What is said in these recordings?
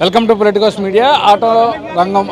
Welcome to Politicos media.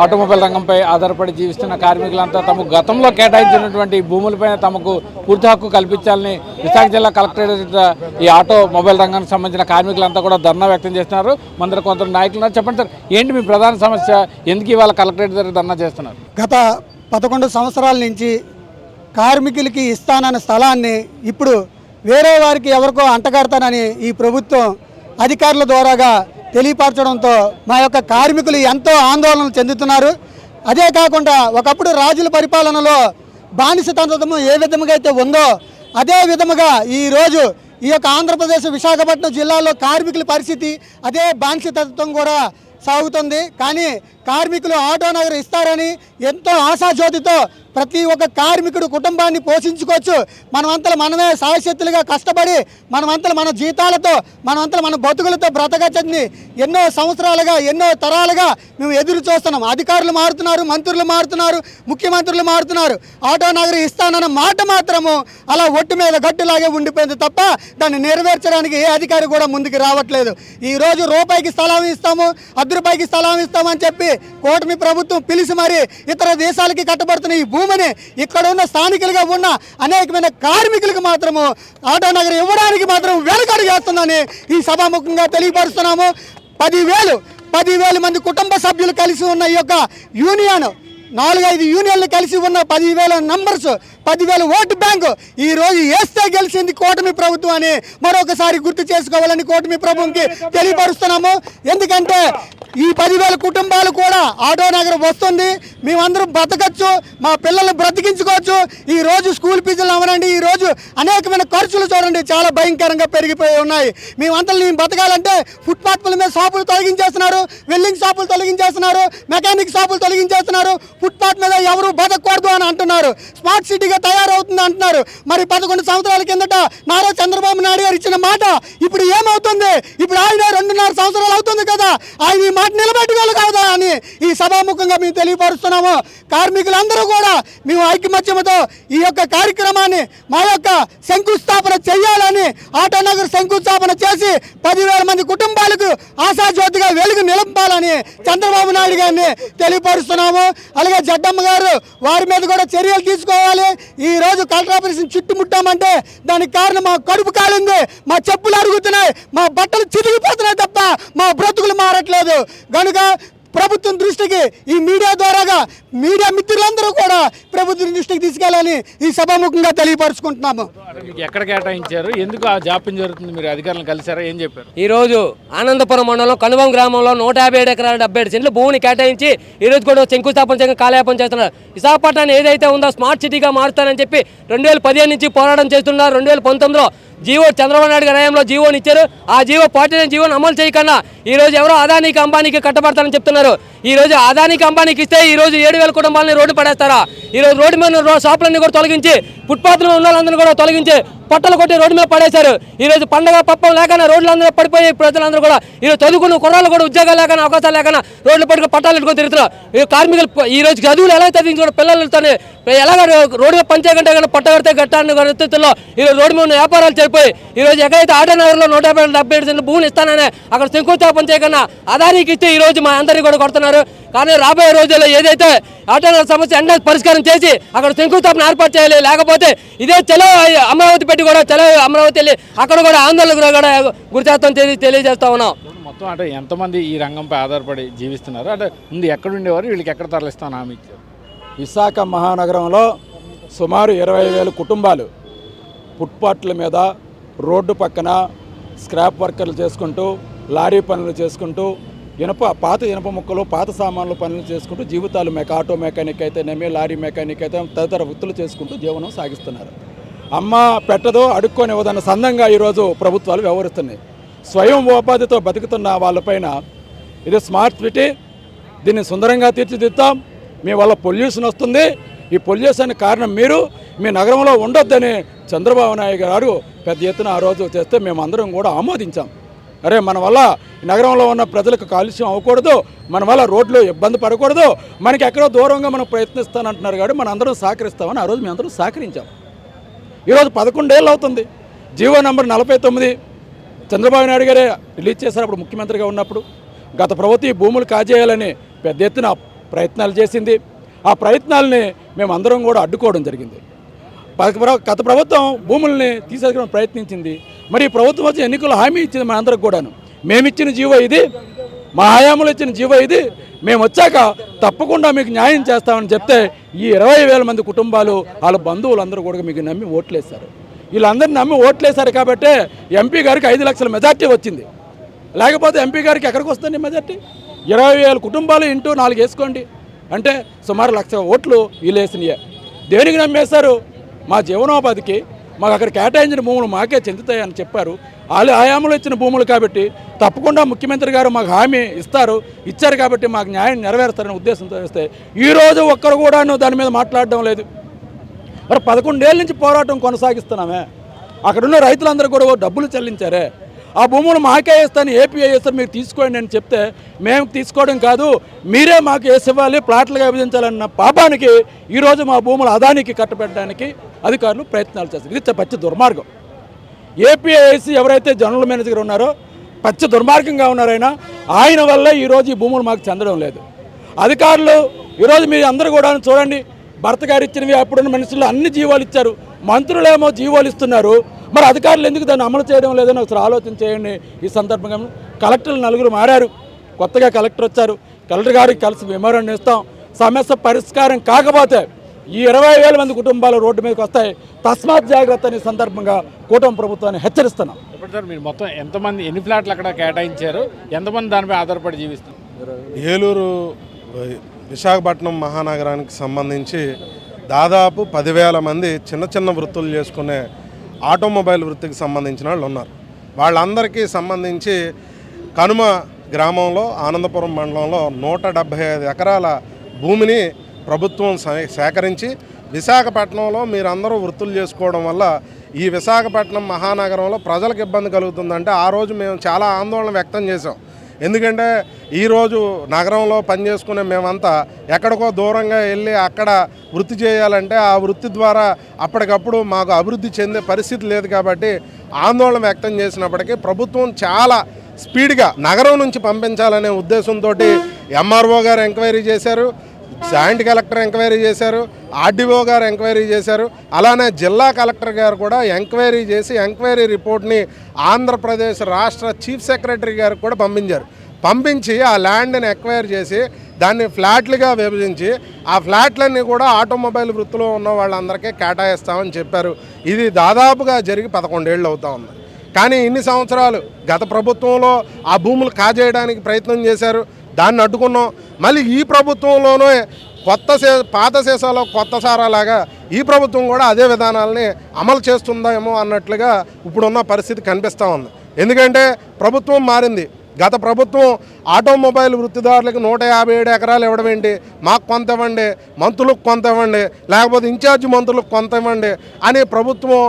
Automobile రంగంపై ఆధారపడి జీవిస్తున్న కార్మికులంతా తమకు గతంలో కేటాయించినటువంటి భూములపైన తమకు పూర్తి హక్కు కల్పించాలని విశాఖ జిల్లా కలెక్టరేట్ ఈ ఆటోమొబైల్ రంగానికి సంబంధించిన కార్మికులంతా కూడా ధర్నా వ్యక్తం చేస్తున్నారు. మందర కొందరు నాయకులు ఉన్నారు. చెప్పండి సార్, ఏంటి మీ ప్రధాన సమస్య? ఎందుకు ఇవాళ కలెక్టరేట్ దగ్గర ధర్నా చేస్తున్నారు? గత 11 సంవత్సరాల నుంచి కార్మికులకి ఇస్తానన్న స్థలాన్ని ఇప్పుడు వేరే వారికి ఎవరికో అంటగడతానని ఈ ప్రభుత్వం అధికారుల ద్వారాగా తెలియపరచడంతో మా యొక్క కార్మికులు ఎంతో ఆందోళన చెందుతున్నారు. అదే కాకుండా ఒకప్పుడు రాజుల పరిపాలనలో బానిసతత్వం ఏ విధముగా అయితే ఉందో అదే విధముగా ఈరోజు ఈ యొక్క ఆంధ్రప్రదేశ్ విశాఖపట్నం జిల్లాలో కార్మికుల పరిస్థితి అదే బానిసతత్వం కూడా సాగుతుంది. కానీ కార్మికులు ఆటో నగర్ ఇస్తారని ఎంతో ఆశాజ్యోతితో ప్రతి ఒక్క కార్మికుడు కుటుంబాన్ని పోషించుకోవచ్చు. మనమంతలు మనమే సాయశక్తులుగా కష్టపడి మనమంతలు మన జీతాలతో మన బతుకులతో బ్రతకచ్చని ఎన్నో సంవత్సరాలుగా ఎన్నో తరాలుగా మేము ఎదురు చూస్తున్నాం. అధికారులు మారుతున్నారు, మంత్రులు మారుతున్నారు, ముఖ్యమంత్రులు మారుతున్నారు. ఆటో నగర్ ఇస్తానన్న మాట మాత్రము అలా ఒట్టు మీద గట్టులాగే ఉండిపోయింది తప్ప దాన్ని నెరవేర్చడానికి ఏ అధికారి కూడా ముందుకు రావట్లేదు. ఈరోజు రూపాయికి స్థలం ఇస్తాము, ₹10 స్థలం ఇస్తామని చెప్పి కూటమి ప్రభుత్వం పిలిచి మరి ఇతర దేశాలకి కట్టబడుతున్న ఈ భూమిని ఇక్కడ ఉన్న స్థానికులుగా ఉన్న అనేకమైన కార్మికులకు మాత్రము ఆటో నగర్ ఇవ్వడానికి మాత్రం వెనకడుగేస్తుందని ఈ సభాముఖంగా తెలియపరుస్తున్నాము. 10,000 మంది కుటుంబ సభ్యులు కలిసి ఉన్న ఈ యొక్క యూనియన్ 4-5 యూనియన్లు కలిసి ఉన్న 10,000 నంబర్స్, 10,000 ఓటు బ్యాంకు ఈరోజు వేస్తే గెలిచింది కూటమి ప్రభుత్వం అని మరొకసారి గుర్తు చేసుకోవాలని కూటమి ప్రభుత్వంకి తెలియపరుస్తున్నాము. ఎందుకంటే ఈ 10,000 కుటుంబాలు కూడా ఆటో నగర్ వస్తుంది, మేమందరం బ్రతకచ్చు, మా పిల్లల్ని బ్రతికించుకోవచ్చు. ఈరోజు స్కూల్ ఫీజులు అవ్వనండి, ఈరోజు అనేకమైన ఖర్చులు చూడండి చాలా భయంకరంగా పెరిగిపోయి ఉన్నాయి. మేమంతా బతకాలంటే ఫుట్పాత్ల మీద షాపులు తొలగించేస్తున్నారు, వెల్డింగ్ షాపులు తొలగించేస్తున్నారు, మెకానిక్ షాపులు తొలగించేస్తున్నారు. ఫుట్పాత్ మీద ఎవరు బతకూడదు అని అంటున్నారు. స్మార్ట్ సిటీగా తయారవుతుంది అంటున్నారు. మరి 11 సంవత్సరాల కిందట నారా చంద్రబాబు నాయుడు గారు ఇచ్చిన మాట ఇప్పుడు ఏమవుతుంది? ఇప్పుడు ఆయన 2.5 సంవత్సరాలు అవుతుంది కదా, ఆయన ఈ మాట నిలబెట్టుకోవాలి కదా అని ఈ సభాముఖంగా మేము తెలియపరుస్తున్నాము. కార్మికులందరూ కూడా మేము ఐకమత్యంతో ఈ యొక్క కార్యక్రమాన్ని మా యొక్క శంకుస్థాపన చేయాలని ఆటో నగర్ శంకుస్థాపన చేసి 10,000 మంది కుటుంబాలకు ఆశాజ్యోతిగా వెలుగు నిలపాలని చంద్రబాబు నాయుడు గారిని తెలియపరుస్తున్నాము. అలాగే జడ్డమ్మ గారు వారి మీద కూడా చర్యలు తీసుకోవాలి. ఈ రోజు కలెక్టర్ ఆఫీస్ చుట్టుముట్టామంటే దానికి కారణం మా కడుపు కాలింది, మా చెప్పులు అరుగుతున్నాయి, మా బట్టలు చిరిగిపోతున్నాయి తప్ప మా బ్రతుకులు మారట్లేదు. కనుక ప్రభుత్వం దృష్టికి ఈ మీడియా ద్వారాగా మీడియా మిత్రులందరూ కూడా ప్రభుత్వం దృష్టికి తీసుకెళ్లాలని ఈ సభాముఖంగా తెలియపరుచుకుంటున్నాము. ఎక్కడ కేటాయించారు? ఎందుకు ఆ జాప్యం జరుగుతుంది? మీరు అధికారులను కలిసారా? ఏం చెప్పారు? ఈ రోజు ఆనందపురం మండలం కనువం గ్రామంలో 157 ఎకరాల 77 సెంట్లు భూమిని కేటాయించి ఈ రోజు కూడా శంకుస్థాపన చేయడం కాలయాపన చేస్తున్నారు. విశాఖపట్నాన్ని ఏదైతే ఉందో స్మార్ట్ సిటీగా మారుస్తానని చెప్పి 2015 నుంచి పోరాటం చేస్తున్నారు. 2019లో జీవో చంద్రబాబు నాయుడు గారి హయాంలో జీవోని ఇచ్చారు. ఆ జీవో పార్టీ జీవోని అమలు చేయకన్నా ఈ రోజు ఎవరో అదానికి అంబానీకి కట్టబడతారని చెప్తున్నారు. ఈ రోజు అదానికి అంబానీకి ఇస్తే ఈ రోజు 7,000 కుటుంబాలని రోడ్డు పడేస్తారా? ఈ రోజు రోడ్డు మీద షాపులన్నీ కూడా తొలగించి ఫుట్పాత్లో ఉన్న వాళ్ళందరూ కూడా తొలగించి పట్టలు కొట్టి రోడ్డు మీద పడేశారు. ఈ రోజు పండగ పప్పం లేకన్నా రోడ్లందరూ పడిపోయి ప్రజలందరూ కూడా ఈరోజు చదువుకున్న కుర్రాళ్ళు కూడా ఉద్యోగాలు లేకన్నా అవకాశాలు లేకన్నా రోడ్లు పట్టుకుని పట్టాలు పెట్టుకొని తిరుగుతున్నారు. ఈ కార్మికులు ఈ రోజు చదువులు ఎలా చదివించుకున్న పిల్లలతో ఎలాగ రోడ్డు మీద పంచే గంట కానీ పట్టగడితే గట్టాన్ని పరిస్థితుల్లో ఈరోజు రోడ్డు మీద వ్యాపారాలు చేరిపోయి ఈ రోజు ఎక్కడైతే ఆటో నగర్లో 157 సెంట్లు భూమిని ఇస్తాననే అక్కడ శంకుస్థాపన చేయకన్నా అదానికి ఇస్తే ఈ రోజు మా అందరికీ కూడా కొడుతున్నారు. కానీ రాబోయే రోజుల్లో ఏదైతే ఆటో నగర్ సమస్య ఎండ పరిష్కారం చేసి అక్కడ శంకుస్థాపన ఏర్పాటు చేయాలి. లేకపోతే ఇదే చలో అమరావతి పెట్టి కూడా చలో అమరావతి వెళ్ళి అక్కడ కూడా ఆందోళనకు కూడా గురి చేస్తాం తెలియజేస్తా ఉన్నాం. మొత్తం అంటే ఎంతమంది ఈ రంగంపై ఆధారపడి జీవిస్తున్నారు? అంటే ముందు ఎక్కడుండేవారు, వీళ్ళకి ఎక్కడ తరలిస్తాను హామీ ఇచ్చారు? విశాఖ మహానగరంలో సుమారు 20,000 కుటుంబాలు ఫుట్పాత్ల మీద రోడ్డు పక్కన స్క్రాప్ వర్కర్లు చేసుకుంటూ లారీ పనులు చేసుకుంటూ పాత ఇనుప ముక్కలు పాత సామాన్లు పనులు చేసుకుంటూ జీవితాలు ఆటో మెకానిక్ అయితేనేమి లారీ మెకానిక్ అయితే తదితర వృత్తులు చేసుకుంటూ జీవనం సాగిస్తున్నారు. అమ్మ పెట్టదో అడుక్కొనివ్వదన్న సందంగా ఈరోజు ప్రభుత్వాలు వ్యవహరిస్తున్నాయి. స్వయం ఉపాధితో బతుకుతున్న వాళ్ళపైన ఇది స్మార్ట్ సిటీ, దీన్ని సుందరంగా తీర్చిదిద్దాం, మీ వల్ల పొల్యూషన్ వస్తుంది, ఈ పొల్యూషన్ కారణం మీరు, మీ నగరంలో ఉండొద్దని చంద్రబాబు నాయుడు గారు పెద్ద ఎత్తున ఆ రోజు చేస్తే మేమందరం కూడా ఆమోదించాం. అరే మన వల్ల నగరంలో ఉన్న ప్రజలకు కాలుష్యం అవ్వకూడదు, మన వల్ల రోడ్లు ఇబ్బంది పడకూడదు, మనకి ఎక్కడో దూరంగా మనం ప్రయత్నిస్తానంటున్నారు కాబట్టి మన అందరం సహకరిస్తామని ఆ రోజు మేము అందరం సహకరించాం. ఈరోజు 11 ఏళ్ళు అవుతుంది. జీవో నంబర్ 49 చంద్రబాబు నాయుడు గారే రిలీజ్ చేశారు అప్పుడు ముఖ్యమంత్రిగా ఉన్నప్పుడు. గత ప్రభుత్వం ఈ భూములు కాజేయాలని పెద్ద ఎత్తున ప్రయత్నాలు చేసింది. ఆ ప్రయత్నాలని మేమందరం కూడా అడ్డుకోవడం జరిగింది. గత ప్రభుత్వం భూముల్ని తీసేసుకోవడం ప్రయత్నించింది. మరి ఈ ప్రభుత్వం వచ్చి ఎన్నికల్లో హామీ ఇచ్చింది మనందరికి కూడాను. మేమిచ్చిన జీవో ఇది, మా హయాంలో ఇచ్చిన జీవో ఇది, మేము వచ్చాక తప్పకుండా మీకు న్యాయం చేస్తామని చెప్తే ఈ 20,000 మంది కుటుంబాలు వాళ్ళ బంధువులందరూ కూడా మీకు నమ్మి ఓట్లేశారు. వీళ్ళందరినీ నమ్మి ఓట్లేశారు కాబట్టి ఎంపీ గారికి 5 లక్షల మెజార్టీ వచ్చింది. లేకపోతే ఎంపీ గారికి ఎక్కడికి వస్తుంది మెజార్టీ? 20,000 కుటుంబాలు ఇంటూ 4 వేసుకోండి అంటే సుమారు 1,00,000 ఓట్లు వీళ్ళు వేసినాయే. దేనికి నమ్మేశారు? మా జీవనోపాధికి మాకు అక్కడ కేటాయించిన భూములు మాకే చెందుతాయని చెప్పారు. వాళ్ళు హయాంలో ఇచ్చిన భూములు కాబట్టి తప్పకుండా ముఖ్యమంత్రి గారు మాకు హామీ ఇచ్చారు కాబట్టి మాకు న్యాయం నెరవేరుస్తారనే ఉద్దేశంతో వేస్తే ఈరోజు ఒక్కరు కూడా దాని మీద మాట్లాడడం లేదు. మరి 11 ఏళ్ళ నుంచి పోరాటం కొనసాగిస్తున్నామే. అక్కడున్న రైతులందరూ కూడా డబ్బులు చెల్లించారే. ఆ భూములు మాకే వేస్తాను, ఏపీ వేస్తారు, మీరు తీసుకోండి అని చెప్తే మేము తీసుకోవడం కాదు, మీరే మాకు వేసి ఇవ్వాలి, ప్లాట్లుగా విభజించాలన్న పాపానికి ఈరోజు మా భూములు అదానికి కట్టబెట్టడానికి అధికారులు ప్రయత్నాలు చేస్తారు. ఇది పచ్చి దుర్మార్గం. ఏపీఐసి ఎవరైతే జనరల్ మేనేజర్ ఉన్నారో పచ్చి దుర్మార్గంగా ఉన్నారైనా ఆయన వల్ల ఈరోజు ఈ భూములు మాకు చెందడం లేదు. అధికారులు ఈరోజు మీరు అందరూ కూడా చూడండి, భర్త గారు ఇచ్చినవి అప్పుడున్న మనుషులు అన్ని జీవోలు ఇచ్చారు, మంత్రులేమో జీవోలు ఇస్తున్నారు. మరి అధికారులు ఎందుకు దాన్ని అమలు చేయడం లేదని ఒకసారి ఆలోచన చేయండి. ఈ సందర్భంగా కలెక్టర్లు 4 మారారు, కొత్తగా కలెక్టర్ వచ్చారు. కలెక్టర్ గారికి కలిసి మెమోరాండం ఇస్తాం. సమస్య పరిష్కారం కాకపోతే ఈ 20,000 మంది కుటుంబాలు రోడ్డు మీదకి వస్తాయి. తస్మాత్ జాగ్రత్త అని సందర్భంగా కూటమి ప్రభుత్వాన్ని హెచ్చరిస్తున్నాం. సార్ మీరు మొత్తం ఎంతమంది ఎన్ని ఫ్లాట్లు అక్కడ కేటాయించారు, ఎంతమంది దానిపై ఆధారపడి జీవిస్తారు? ఏలూరు విశాఖపట్నం మహానగరానికి సంబంధించి దాదాపు 10,000 మంది చిన్న చిన్న వృత్తులు చేసుకునే ఆటోమొబైల్ వృత్తికి సంబంధించిన వాళ్ళు ఉన్నారు. వాళ్ళందరికీ సంబంధించి కనుమ గ్రామంలో ఆనందపురం మండలంలో 175 ఎకరాల భూమిని ప్రభుత్వం సేకరించి విశాఖపట్నంలో మీరందరూ వృత్తులు చేసుకోవడం వల్ల ఈ విశాఖపట్నం మహానగరంలో ప్రజలకు ఇబ్బంది కలుగుతుందంటే ఆ రోజు మేము చాలా ఆందోళన వ్యక్తం చేసాం. ఎందుకంటే ఈరోజు నగరంలో పనిచేసుకునే మేమంతా ఎక్కడికో దూరంగా వెళ్ళి అక్కడ వృత్తి చేయాలంటే ఆ వృత్తి ద్వారా అప్పటికప్పుడు మాకు అభివృద్ధి చెందే పరిస్థితి లేదు. కాబట్టి ఆందోళన వ్యక్తం చేసినప్పటికీ ప్రభుత్వం చాలా స్పీడ్గా నగరం నుంచి పంపించాలనే ఉద్దేశంతో ఎంఆర్ఓ గారు ఎంక్వైరీ చేశారు, జాయింట్ కలెక్టర్ ఎంక్వైరీ చేశారు, ఆర్డీఓ గారు ఎంక్వైరీ చేశారు. అలానే జిల్లా కలెక్టర్ గారు కూడా ఎంక్వైరీ చేసి ఎంక్వైరీ రిపోర్ట్ని ఆంధ్రప్రదేశ్ రాష్ట్ర చీఫ్ సెక్రటరీ గారికి కూడా పంపించి ఆ ల్యాండ్ని ఎక్వైర్ చేసి దాన్ని ఫ్లాట్లుగా విభజించి ఆ ఫ్లాట్లన్నీ కూడా ఆటోమొబైల్ వృత్తిలో ఉన్న వాళ్ళందరికీ కేటాయిస్తామని చెప్పారు. ఇది దాదాపుగా జరిగి 11 ఏళ్ళు అవుతా ఉంది. కానీ ఇన్ని సంవత్సరాలు గత ప్రభుత్వంలో ఆ భూములు కాజేయడానికి ప్రయత్నం చేశారు, దాన్ని అడ్డుకున్నాం. మళ్ళీ ఈ ప్రభుత్వంలోనే పాత సీసాలో కొత్త సారాలాగా ఈ ప్రభుత్వం కూడా అదే విధానాలని అమలు చేస్తుందేమో అన్నట్లుగా ఇప్పుడున్న పరిస్థితి కనిపిస్తూ ఉంది. ఎందుకంటే ప్రభుత్వం మారింది. గత ప్రభుత్వం ఆటోమొబైల్ వృత్తిదారులకు 157 ఎకరాలు ఇవ్వడం ఏంటి, మాకు కొంత ఇవ్వండి, మంత్రులకు కొంత ఇవ్వండి, లేకపోతే ఇన్ఛార్జి మంత్రులకు కొంత ఇవ్వండి అని ప్రభుత్వం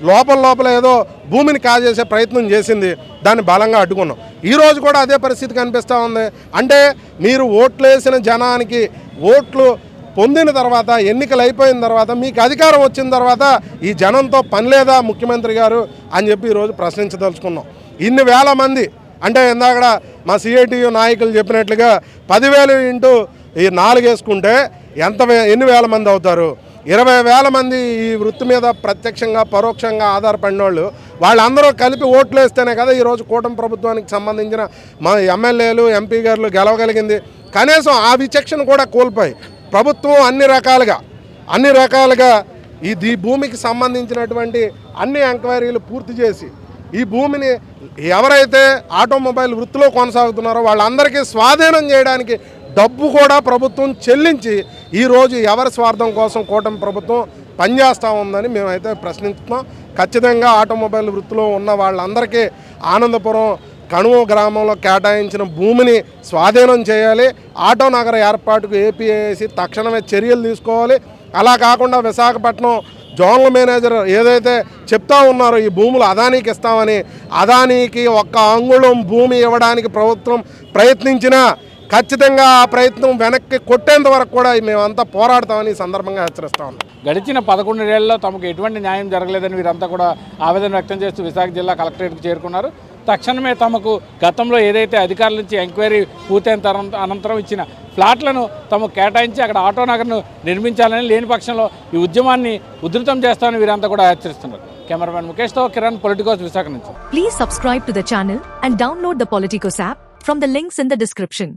లోపల ఏదో భూమిని కాజేసే ప్రయత్నం చేసింది. దాన్ని బలంగా అడ్డుకున్నాం. ఈరోజు కూడా అదే పరిస్థితి కనిపిస్తూ ఉంది. అంటే మీరు ఓట్లేసిన జనానికి ఓట్లు పొందిన తర్వాత, ఎన్నికలు అయిపోయిన తర్వాత, మీకు అధికారం వచ్చిన తర్వాత ఈ జనంతో పని లేదా ముఖ్యమంత్రి గారు అని చెప్పి ఈరోజు ప్రశ్నించదలుచుకున్నాం. ఇన్ని వేల మంది అంటే ఇందాక మా సిఐటియు నాయకులు చెప్పినట్లుగా 10,000 ఇంటూ ఈ 4 వేసుకుంటే ఎన్ని వేల మంది అవుతారు? 20,000 మంది ఈ వృత్తి మీద ప్రత్యక్షంగా పరోక్షంగా ఆధారపడిన వాళ్ళందరూ కలిపి ఓట్లు వేస్తేనే కదా ఈరోజు కూటమి ప్రభుత్వానికి సంబంధించిన మా ఎమ్మెల్యేలు ఎంపీ గారు గెలవగలిగింది. కనీసం ఆ విచక్షణ కూడా కోల్పోయి ప్రభుత్వం అన్ని రకాలుగా ఈ భూమికి సంబంధించినటువంటి అన్ని ఎంక్వైరీలు పూర్తి చేసి ఈ భూమిని ఎవరైతే ఆటోమొబైల్ వృత్తిలో కొనసాగుతున్నారో వాళ్ళందరికీ స్వాధీనం చేయడానికి డబ్బు కూడా ప్రభుత్వం చెల్లించి ఈరోజు ఎవరి స్వార్థం కోసం కూటమి ప్రభుత్వం పనిచేస్తూ ఉందని మేమైతే ప్రశ్నిస్తున్నాం. ఖచ్చితంగా ఆటోమొబైల్ వృత్తిలో ఉన్న వాళ్ళందరికీ ఆనందపురం కనుమ గ్రామంలో కేటాయించిన భూమిని స్వాధీనం చేయాలి. ఆటో నగర ఏర్పాటుకు ఏపీఐసి తక్షణమే చర్యలు తీసుకోవాలి. అలా కాకుండా విశాఖపట్నం జోనల్ మేనేజర్ ఏదైతే చెప్తా ఉన్నారో ఈ భూములు అదానికి ఇస్తామని, అదానికి 1 అంగుళం భూమి ఇవ్వడానికి ప్రభుత్వం ప్రయత్నించినా ఖచ్చితంగా ఆ ప్రయత్నం వెనక్కి కొట్టేంత వరకు కూడా మేమంతా పోరాడతామని ఈ సందర్భంగా హెచ్చరిస్తా ఉన్నాం. గడిచిన 11 ఏళ్లలో తమకు ఎటువంటి న్యాయం జరగలేదని వీరంతా కూడా ఆవేదన వ్యక్తం చేస్తూ విశాఖ జిల్లా కలెక్టరేట్కి చేరుకున్నారు. తక్షణమే తమకు గతంలో ఏదైతే అధికారుల నుంచి ఎంక్వైరీ పూర్తయిన అనంతరం ఇచ్చిన ఫ్లాట్లను తమకు కేటాయించి అక్కడ ఆటో నగర్ను నిర్మించాలని, లేని పక్షంలో ఈ ఉద్యమాన్ని ఉధృతం చేస్తామని వీరంతా కూడా హెచ్చరిస్తున్నారు. కెమెరామెన్ ముఖేష్తో కిరణ్, పొలిటికోస్, విశాఖ నుంచి. Please subscribe to the channel and download the Politicos app from the links in the description.